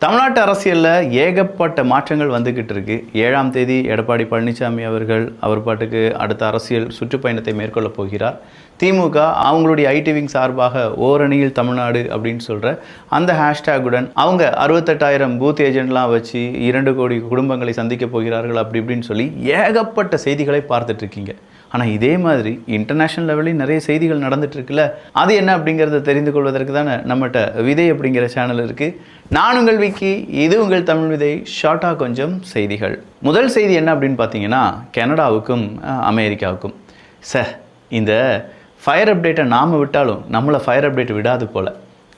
தமிழ்நாட்டு அரசியலில் ஏகப்பட்ட மாற்றங்கள் வந்துக்கிட்டு இருக்கு. 7ஆம் தேதி எடப்பாடி பழனிசாமி அவர்கள் அவர் பாட்டுக்கு அடுத்த அரசியல் சுற்றுப்பயணத்தை மேற்கொள்ளப் போகிறார். திமுக அவங்களுடைய ஐடி விங் சார்பாக ஓரணியில் தமிழ்நாடு அப்படின்னு சொல்கிற அந்த ஹேஷ்டேகுடன் அவங்க 68,000 பூத் ஏஜென்ட்லாம் வச்சு 2 கோடி குடும்பங்களை சந்திக்க போகிறார்கள் அப்படி இப்படின்னு சொல்லி ஏகப்பட்ட செய்திகளை பார்த்துட்ருக்கீங்க. ஆனால் இதே மாதிரி இன்டர்நேஷ்னல் லெவலில் நிறைய செய்திகள் நடந்துகிட்ருக்குல்ல, அது என்ன அப்படிங்கிறத தெரிந்து கொள்வதற்கு தானே நம்மகிட்ட விதை அப்படிங்கிற சேனல் இருக்குது. நான் உங்கள் விக்கி, இது உங்கள் தமிழ் விதை. ஷார்ட்டாக கொஞ்சம் செய்திகள். முதல் செய்தி என்ன அப்படின்னு பார்த்தீங்கன்னா, கனடாவுக்கும் அமெரிக்காவுக்கும் இந்த ஃபயர் அப்டேட்டை நாம் விட்டாலும் நம்மளை ஃபயர் அப்டேட் விடாது போல்.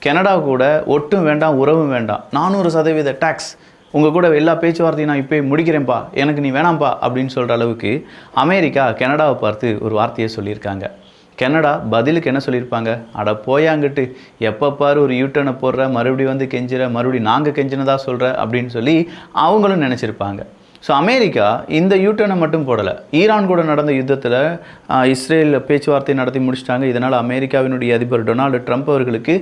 கனடா கூட ஒட்டும் வேண்டாம் உறவும் வேண்டாம், 400% டேக்ஸ், உங்கள் கூட எல்லா பேச்சுவார்த்தையும் நான் இப்போ முடிக்கிறேன்ப்பா, எனக்கு நீ வேணாம்ப்பா அப்படின்னு சொல்கிற அளவுக்கு அமெரிக்கா கனடாவை பார்த்து ஒரு வார்த்தையை சொல்லியிருக்காங்க. கனடா பதிலுக்கு என்ன சொல்லியிருப்பாங்க, அட போயாங்கிட்டு எப்போ பாரு ஒரு யூட்டர்னை போடுற, மறுபடியும் வந்து கெஞ்சுற, மறுபடியும் நாங்கள் கெஞ்சினதாக சொல்கிற அப்படின்னு சொல்லி அவங்களும் நினச்சிருப்பாங்க. ஸோ அமெரிக்கா இந்த யூட்டர்னை மட்டும் போடலை. ஈரான் கூட நடந்த யுத்தத்தில் இஸ்ரேல் பேச்சுவார்த்தை நடத்தி முடிச்சிட்டாங்க. இதனால் அமெரிக்காவினுடைய அதிபர் டொனால்டு ட்ரம்ப் அவர்களுக்கு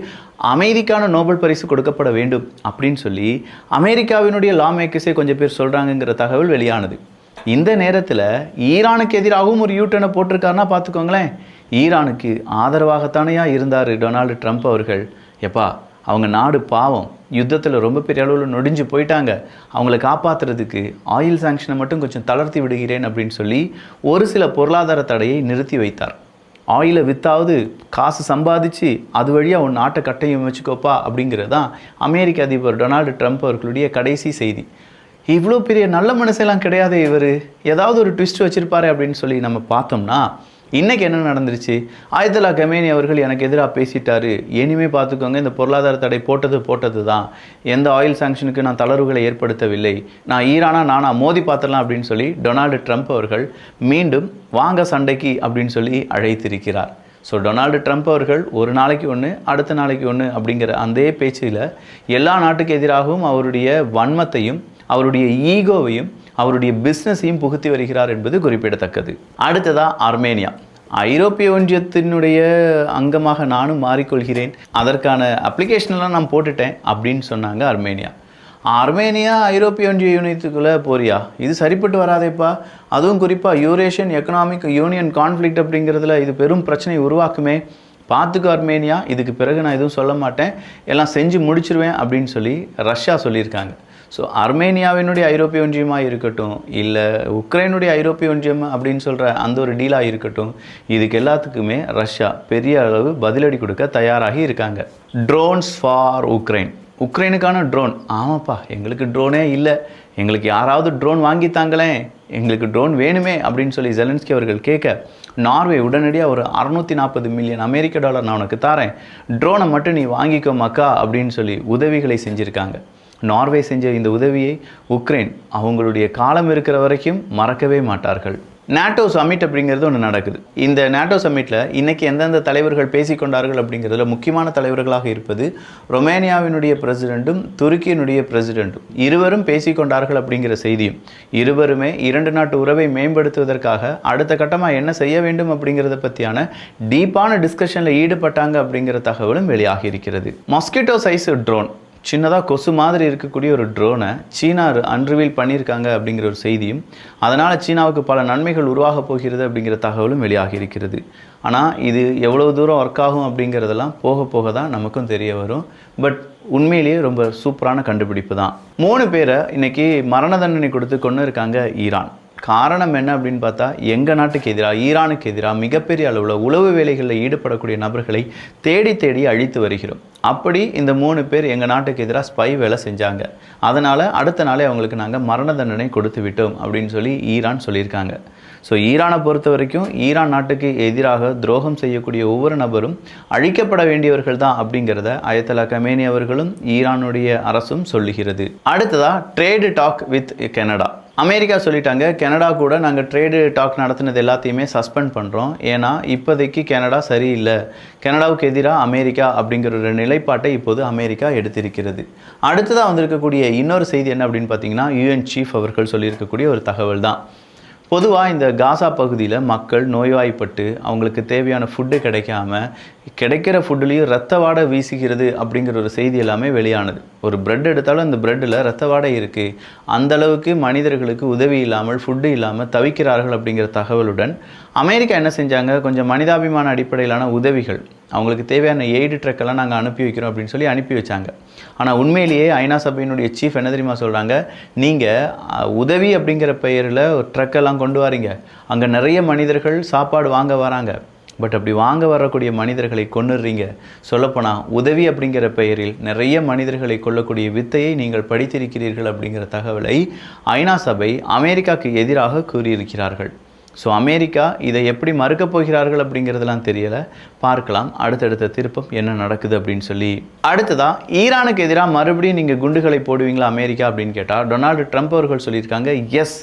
அமைதிக்கான நோபல் பரிசு கொடுக்கப்பட வேண்டும் அப்படின்னு சொல்லி அமெரிக்காவினுடைய லா மேக்கர்ஸே கொஞ்சம் பேர் சொல்கிறாங்கங்கிற தகவல் வெளியானது. இந்த நேரத்தில் ஈரானுக்கு எதிராகவும் ஒரு யூட்டர்னை போட்டிருக்காருன்னா பார்த்துக்கோங்களேன். ஈரானுக்கு ஆதரவாகத்தானையா இருந்தார் டொனால்டு ட்ரம்ப் அவர்கள். எப்பா அவங்க நாடு பாவம், யுத்தத்தில் ரொம்ப பெரிய அளவில் நொடிஞ்சு போயிட்டாங்க, அவங்கள காப்பாற்றுறதுக்கு ஆயில் சாங்ஷனை மட்டும் கொஞ்சம் தளர்த்தி விடுகிறேன் அப்படின்னு சொல்லி ஒரு சில பொருளாதார தடையை நிறுத்தி வைத்தார். ஆயிலை வித்தாவது காசு சம்பாதிச்சு அது வழியாக உன் நாட்டை கட்டையும் வச்சுக்கோப்பா அப்படிங்கிறது தான் அமெரிக்க அதிபர் டொனால்டு ட்ரம்ப் அவர்களுடைய கடைசி செய்தி. இவ்வளோ பெரிய நல்ல மனசெல்லாம் கிடையாது இவர், ஏதாவது ஒரு ட்விஸ்ட் வச்சுருப்பாரு அப்படின்னு சொல்லி நம்ம பார்த்தோம்னா இன்றைக்கி என்ன நடந்துருச்சு, ஆயத்துல்லா கமேனி அவர்கள் எனக்கு எதிராக பேசிட்டாரு, இனிமே பார்த்துக்கோங்க இந்த பொருளாதார தடை போட்டது தான், எந்த ஆயில் சாங்ஷனுக்கு நான் தளர்வுகளை ஏற்படுத்தவில்லை, நான் ஈரானா நானா மோதி பார்த்துடலாம் அப்படின்னு சொல்லி டொனால்டு ட்ரம்ப் அவர்கள் மீண்டும் வாங்க சண்டைக்கு அப்படின்னு சொல்லி அழைத்திருக்கிறார். ஸோ டொனால்டு ட்ரம்ப் அவர்கள் ஒரு நாளைக்கு ஒன்று அடுத்த நாளைக்கு ஒன்று அப்படிங்கிற அந்த பேச்சில் எல்லா நாட்டுக்கு எதிராகவும் அவருடைய வன்மத்தையும் அவருடைய ஈகோவையும் அவருடைய பிஸ்னஸையும் புகுத்தி வருகிறார் என்பது குறிப்பிடத்தக்கது. அடுத்ததாக அர்மேனியா. ஐரோப்பிய ஒன்றியத்தினுடைய அங்கமாக நானும் மாறிக்கொள்கிறேன், அதற்கான அப்ளிகேஷன்லாம் நான் போட்டுட்டேன் அப்படின்னு சொன்னாங்க அர்மேனியா. அர்மேனியா ஐரோப்பிய ஒன்றிய யூனியத்துக்குள்ளே போறியா, இது சரிப்பட்டு வராதேப்பா, அதுவும் குறிப்பாக யூரேஷியன் எக்கனாமிக் யூனியன் கான்ஃப்ளிக்ட் அப்படிங்கிறதுல இது பெரும் பிரச்சனை உருவாக்குமே, பார்த்துக்கு அர்மேனியா, இதுக்கு பிறகு நான் எதுவும் சொல்ல மாட்டேன், எல்லாம் செஞ்சு முடிச்சிருவேன் அப்படின்னு சொல்லி ரஷ்யா சொல்லியிருக்காங்க. ஸோ அர்மேனியாவினுடைய ஐரோப்பிய ஒன்றியமாக இருக்கட்டும், இல்லை உக்ரைனுடைய ஐரோப்பிய ஒன்றியம் அப்படின்னு சொல்கிற அந்த ஒரு டீலாக இருக்கட்டும், இதுக்கு எல்லாத்துக்குமே ரஷ்யா பெரிய அளவு பதிலடி கொடுக்க தயாராகி இருக்காங்க. Drones for Ukraine. உக்ரைனுக்கான ட்ரோன், ஆமாப்பா எங்களுக்கு ட்ரோனே இல்லை, எங்களுக்கு யாராவது ட்ரோன் வாங்கித்தாங்களேன், எங்களுக்கு ட்ரோன் வேணுமே அப்படின்னு சொல்லி ஜெலன்ஸ்கி அவர்கள் கேட்க, நார்வே உடனடியாக ஒரு $640 மில்லியன் அமெரிக்க டாலர் நான் உனக்கு தாரேன், ட்ரோனை மட்டும் நீ வாங்கிக்கோ மக்கா அப்படின்னு சொல்லி உதவிகளை செஞ்சுருக்காங்க. நார்வே செஞ்ச இந்த உதவியை உக்ரைன் அவங்களுடைய காலம் இருக்கிற வரைக்கும் மறக்கவே மாட்டார்கள். நேட்டோ சமிட் அப்படிங்கிறது ஒன்று நடக்குது. இந்த நேட்டோ சமிட்டில் இன்றைக்கி எந்தெந்த தலைவர்கள் பேசிக்கொண்டார்கள் அப்படிங்கிறதுல முக்கியமான தலைவர்களாக இருப்பது ரொமேனியாவினுடைய பிரசிடெண்ட்டும் துருக்கியினுடைய பிரசிடெண்ட்டும். இருவரும் பேசிக்கொண்டார்கள் அப்படிங்கிற செய்தியும், இருவருமே 2 நாட்டு உறவை மேம்படுத்துவதற்காக அடுத்த கட்டமாக என்ன செய்ய வேண்டும் அப்படிங்கிறத பற்றியான டீப்பான டிஸ்கஷனில் ஈடுபட்டாங்க அப்படிங்கிற தகவலும் வெளியாகி இருக்கிறது. மாஸ்கிட்டோ சைஸ் ட்ரோன், சின்னதாக கொசு மாதிரி இருக்கக்கூடிய ஒரு ட்ரோனை சீனா அன்ரிவீல் பண்ணியிருக்காங்க அப்படிங்கிற ஒரு செய்தியும், அதனால் சீனாவுக்கு பல நன்மைகள் உருவாக போகிறது அப்படிங்கிற தகவலும் வெளியாகி இருக்கிறது. ஆனால் இது எவ்வளோ தூரம் ஒர்க் ஆகும் அப்படிங்கிறதெல்லாம் போக போக தான் நமக்கும் தெரிய வரும். பட் உண்மையிலேயே ரொம்ப சூப்பரான கண்டுபிடிப்பு தான். 3 பேரை இன்றைக்கி மரண தண்டனை கொடுத்து கொண்டு இருக்காங்க ஈரான். காரணம் என்ன அப்படின்னு பார்த்தா, எங்கள் நாட்டுக்கு எதிராக ஈரானுக்கு எதிராக மிகப்பெரிய அளவில் உளவு வேலைகளில் ஈடுபடக்கூடிய நபர்களை தேடி அழித்து வருகிறோம். அப்படி இந்த 3 பேர் எங்கள் நாட்டுக்கு எதிராக ஸ்பை வேலை செஞ்சாங்க, அதனால் அடுத்த நாளே அவங்களுக்கு நாங்கள் மரண தண்டனை கொடுத்து விட்டோம் அப்படின்னு சொல்லி ஈரான் சொல்லியிருக்காங்க. ஸோ ஈரானை பொறுத்த வரைக்கும் ஈரான் நாட்டுக்கு எதிராக துரோகம் செய்யக்கூடிய ஒவ்வொரு நபரும் அழிக்கப்பட வேண்டியவர்கள் தான் அப்படிங்கிறத அயத்தல்லா கமேனி அவர்களும் ஈரானுடைய அரசும் சொல்லுகிறது. அடுத்ததாக trade talk with Canada. America சொல்லிட்டாங்க, கனடா கூட நாங்கள் ட்ரேடு டாக் நடத்தினது எல்லாத்தையுமே சஸ்பெண்ட் பண்ணுறோம், ஏன்னா இப்போதைக்கு கனடா சரியில்லை, கனடாவுக்கு எதிராக அமெரிக்கா அப்படிங்கிற ஒரு நிலைப்பாட்டை இப்போது அமெரிக்கா எடுத்திருக்கிறது. அடுத்ததாக வந்திருக்கக்கூடிய இன்னொரு செய்தி என்ன அப்படின்னு பார்த்தீங்கன்னா, யூஎன் சீஃப் அவர்கள் சொல்லியிருக்கக்கூடிய ஒரு தகவல் தான். பொதுவாக இந்த காசா பகுதியில் மக்கள் நோய்வாய்ப்பட்டு அவங்களுக்கு தேவையான ஃபுட்டு கிடைக்காம கிடைக்கிற ஃபுட்டுலேயும் ரத்த வாடை வீசுகிறது அப்படிங்கிற ஒரு செய்தி எல்லாமே வெளியானது. ஒரு பிரெட் எடுத்தாலும் அந்த பிரெட்டில் ரத்த வாடை இருக்குது, அந்தளவுக்கு மனிதர்களுக்கு உதவி இல்லாமல் ஃபுட்டு இல்லாமல் தவிக்கிறார்கள் அப்படிங்கிற தகவலுடன் அமெரிக்கா என்ன செஞ்சாங்க, கொஞ்சம் மனிதாபிமான அடிப்படையிலான உதவிகள், அவங்களுக்கு தேவையான எய்டு ட்ரக்கெல்லாம் நாங்கள் அனுப்பி வைக்கிறோம் அப்படின்னு சொல்லி அனுப்பி வச்சாங்க. ஆனால் உண்மையிலேயே ஐநா சபையினுடைய சீஃப் என்ன தெரியுமா சொல்கிறாங்க, நீங்கள் உதவி அப்படிங்கிற பெயரில் ஒரு ட்ரக்கெல்லாம் கொண்டு வரீங்க, அங்கே நிறைய மனிதர்கள் சாப்பாடு வாங்க வராங்க, பட் அப்படி வாங்க வரக்கூடிய மனிதர்களை கொன்னுடுறீங்க. சொல்லப்போனால் உதவி அப்படிங்கிற பெயரில் நிறைய மனிதர்களை கொல்லக்கூடிய வித்தையை நீங்கள் படித்திருக்கிறீர்கள் அப்படிங்கிற தகவலை ஐநா சபை அமெரிக்காவுக்கு எதிராக கூறியிருக்கிறார்கள். ஸோ அமெரிக்கா இதை எப்படி மறுக்கப் போகிறார்கள் அப்படிங்கிறதுலாம் தெரியலை, பார்க்கலாம் அடுத்தடுத்த திருப்பம் என்ன நடக்குது அப்படின்னு சொல்லி. அடுத்ததாக ஈரானுக்கு எதிராக மறுபடியும் நீங்கள் குண்டுகளை போடுவீங்களா அமெரிக்கா அப்படின்னு கேட்டால் டொனால்டு ட்ரம்ப் அவர்கள் சொல்லியிருக்காங்க, எஸ்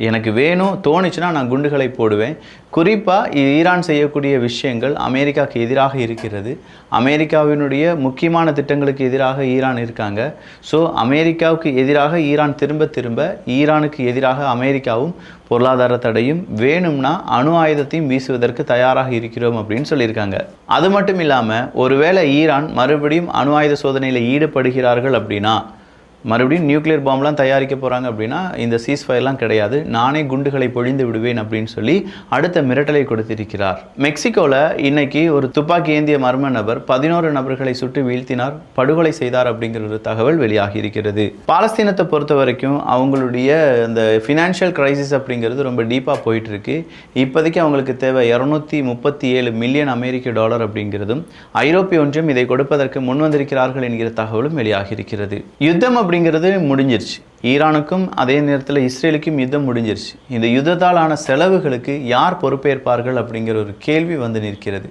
எனக்கு வேணும் தோணுச்சுன்னா நான் குண்டுகளை போடுவேன். குறிப்பாக ஈரான் செய்யக்கூடிய விஷயங்கள் அமெரிக்காவுக்கு எதிராக இருக்கிறது. அமெரிக்காவினுடைய முக்கியமான திட்டங்களுக்கு எதிராக ஈரான் இருக்காங்க. ஸோ அமெரிக்காவுக்கு எதிராக ஈரான் திரும்ப ஈரானுக்கு எதிராக அமெரிக்காவும் பொருளாதார தடையும் வேணும்னா அணு ஆயுதத்தையும் வீசுவதற்கு தயாராக இருக்கிறோம் அப்படின்னு சொல்லியிருக்காங்க. அது மட்டும் இல்லாமல் ஒருவேளை ஈரான் மறுபடியும் அணு ஆயுத சோதனையில் ஈடுபடுகிறார்கள் அப்படின்னா, மறுபடியும் நியூக்ளியர் பாம்லாம் தயாரிக்க போகிறாங்க அப்படின்னா இந்த சீஸ்ஃபயர்லாம் கிடையாது, நானே குண்டுகளை பொழிந்து விடுவேன் அப்படின்னு சொல்லி அடுத்த மிரட்டலை கொடுத்திருக்கிறார். மெக்சிகோவில் இன்னைக்கு ஒரு துப்பாக்கி ஏந்திய மர்ம நபர் 11 நபர்களை சுட்டு வீழ்த்தினார், படுகொலை செய்தார் அப்படிங்கிற ஒரு தகவல் வெளியாகி இருக்கிறது. பாலஸ்தீனத்தை பொறுத்த வரைக்கும் அவங்களுடைய அந்த ஃபினான்ஷியல் கிரைசிஸ் அப்படிங்கிறது ரொம்ப டீப்பாக போயிட்டு இருக்கு. இப்போதைக்கு அவங்களுக்கு தேவை 237 மில்லியன் அமெரிக்க டாலர் அப்படிங்கிறதும் ஐரோப்பிய ஒன்றியம் இதை கொடுப்பதற்கு முன் வந்திருக்கிறார்கள் என்கிற தகவலும் வெளியாகி இருக்கிறது. யுத்தம் அப்படிங்கிறது முடிஞ்சிருச்சு, ஈரானுக்கும் அதே நேரத்தில் இஸ்ரேலுக்கும் யுத்தம் முடிஞ்சிருச்சு. இந்த யுத்தத்தால் ஆன செலவுகளுக்கு யார் பொறுப்பேற்பார்கள் அப்படிங்கிற ஒரு கேள்வி வந்து நிற்கிறது.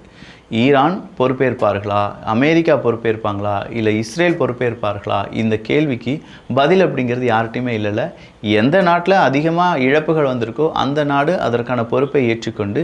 ஈரான் பொறுப்பேற்பார்களா, அமெரிக்கா பொறுப்பேற்பாங்களா, இல்லை இஸ்ரேல் பொறுப்பேற்பார்களா? இந்த கேள்விக்கு பதில் அப்படிங்கிறது யார்கிட்டையுமே இல்லைல்ல. எந்த நாட்டில் அதிகமாக இழப்புகள் வந்திருக்கோ அந்த நாடு அதற்கான பொறுப்பை ஏற்றுக்கொண்டு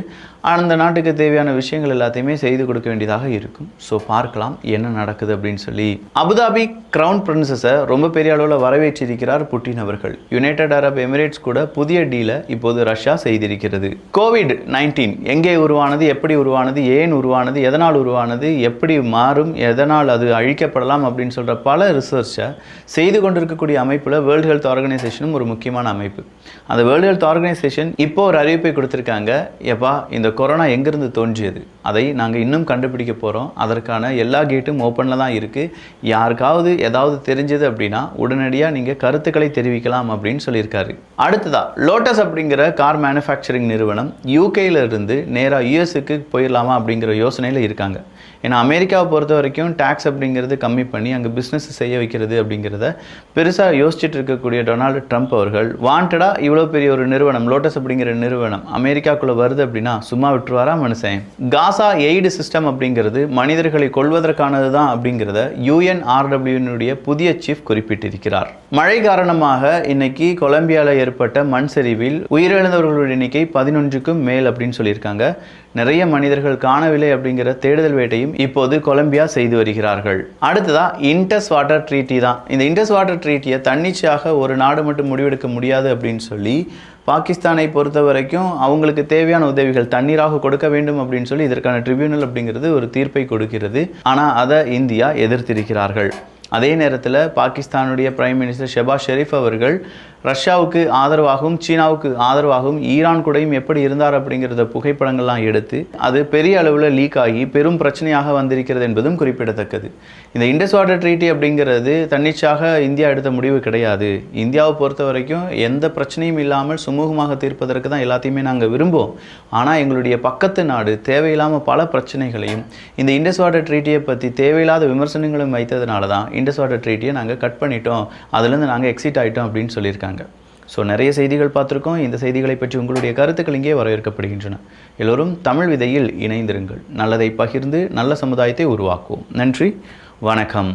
அந்த நாட்டுக்கு தேவையான விஷயங்கள் எல்லாத்தையுமே செய்து கொடுக்க வேண்டியதாக இருக்கும். ஸோ பார்க்கலாம் என்ன நடக்குது அப்படின்னு சொல்லி. அபுதாபி கிரவுன் பிரின்சஸை ரொம்ப பெரிய அளவில் வரவேற்றிருக்கிறார் புட்டின் அவர்கள். யுனைடெட் அரப் எமிரேட்ஸ் கூட புதிய டீலை இப்போது ரஷ்யா செய்திருக்கிறது. COVID-19 எங்கே உருவானது, எப்படி உருவானது, ஏன் உருவானது, எதனால் உருவானது, எப்படி மாறும், எதனால் அது அழிக்கப்படலாம் அப்படின்னு சொல்கிற பல ரிசர்ச்சை செய்து கொண்டிருக்கக்கூடிய அமைப்பில் வேர்ல்டு ஹெல்த் ஆர்கனைசேஷனும் ஒரு முக்கியமான அமைப்பு. அந்த வேர்ல்டு ஹெல்த் ஆர்கனைசேஷன் இப்போ ஒரு அறிவிப்பை கொடுத்துருக்காங்க, எப்பா இந்த கொரோனா எங்கேருந்து தோன்றியது அதை நாங்கள் இன்னும் கண்டுபிடிக்க போகிறோம், அதற்கான எல்லா கேட்டும் ஓப்பனில் தான் இருக்குது, யாருக்காவது ஏதாவது தெரிஞ்சது அப்படின்னா உடனடியாக நீங்கள் கருத்துக்களை தெரிவிக்கலாம் அப்படின்னு சொல்லியிருக்காரு. அடுத்ததாக லோட்டஸ் அப்படிங்கிற கார் மேனுஃபேக்சரிங் நிறுவனம் யூகேயிலிருந்து நேராக யூஎஸ்க்கு போயிடலாமா அப்படிங்கிற யோசனையில் இருக்காங்க. ஏன்னா அமெரிக்காவை பொறுத்த வரைக்கும் டேக்ஸ் அப்படிங்கிறது கம்மி பண்ணி அங்கே பிஸ்னஸ் செய்ய வைக்கிறது அப்படிங்கிறத பெருசாக யோசிச்சுட்டு இருக்கக்கூடிய டொனால்டு ட்ரம்ப் அவர்கள் வாண்டடாக இவ்வளோ பெரிய ஒரு நிறுவனம் லோட்டஸ் அப்படிங்கிற நிறுவனம் அமெரிக்காக்குள்ளே வருது அப்படின்னா சும்மா விட்டுருவாரா மனுஷன்? காசா எய்டு சிஸ்டம் அப்படிங்கிறது மனிதர்களை கொள்வதற்கானது தான் அப்படிங்கிறத UNRWனுடைய புதிய சீஃப் குறிப்பிட்டிருக்கிறார். மழை காரணமாக இன்னைக்கு கொலம்பியாவில் ஏற்பட்ட மண் சரிவில் உயிரிழந்தவர்களுடைய எண்ணிக்கை 11க்கும் மேல் அப்படின்னு சொல்லியிருக்காங்க. நிறைய மனிதர்கள் காணவில்லை அப்படிங்கிற தேடுதல் வேட்டையும் இப்போது கொலம்பியா செய்து வருகிறார்கள். அடுத்ததா இண்டஸ் வாட்டர் ட்ரீட்டி தான். இந்த இண்டஸ் வாட்டர் ட்ரீட்டியை தன்னிச்சையாக ஒரு நாடு மட்டும் முடிவெடுக்க முடியாது அப்படின்னு சொல்லி பாகிஸ்தானை பொறுத்த வரைக்கும் அவங்களுக்கு தேவையான உதவிகள் தண்ணீராக கொடுக்க வேண்டும் அப்படின்னு சொல்லி இதற்கான ட்ரிபியூனல் அப்படிங்கிறது ஒரு தீர்ப்பை கொடுக்கிறது. ஆனால் அதை இந்தியா எதிர்த்திருக்கிறார்கள். அதே நேரத்தில் பாகிஸ்தானுடைய பிரைம் மினிஸ்டர் ஷெபாஸ் ஷெரீஃப் அவர்கள் ரஷ்யாவுக்கு ஆதரவாகவும் சீனாவுக்கு ஆதரவாகவும் ஈரான் கூடயும் எப்படி இருந்தார் அப்படிங்கிறத புகைப்படங்கள்லாம் எடுத்து அது பெரிய அளவில் லீக் ஆகி பெரும் பிரச்சனையாக வந்திருக்கிறது என்பதும் குறிப்பிடத்தக்கது. இந்த இண்டஸ் வாட்டர் ட்ரீட்டி அப்படிங்கிறது தன்னிச்சையாக இந்தியா எடுத்த முடிவு கிடையாது. இந்தியாவை பொறுத்த வரைக்கும் எந்த பிரச்சனையும் இல்லாமல் சுமூகமாக தீர்ப்பதற்கு தான் எல்லாத்தையுமே நாங்கள் விரும்புவோம். ஆனால் எங்களுடைய பக்கத்து நாடு தேவையில்லாமல் பல பிரச்சனைகளையும் இந்த இண்டஸ் வாட்டர் ட்ரீட்டியை பற்றி தேவையில்லாத விமர்சனங்களும் வைத்ததுனால தான் இண்டஸ் வாட்டர் ட்ரீட்டியை நாங்கள் கட் பண்ணிட்டோம், அதுலேருந்து நாங்கள் எக்ஸிட் ஆகிட்டோம் அப்படின்னு சொல்லியிருக்காங்க. ஸோ நிறைய செய்திகள் பார்த்துருக்கோம். இந்த செய்திகளை பற்றி உங்களுடைய கருத்துக்கள் இங்கே வரவேற்கப்படுகின்றன. எல்லோரும் தமிழ் விதையில் இணைந்திருங்கள். நல்லதை பகிர்ந்து நல்ல சமுதாயத்தை உருவாக்குவோம். நன்றி, வணக்கம்.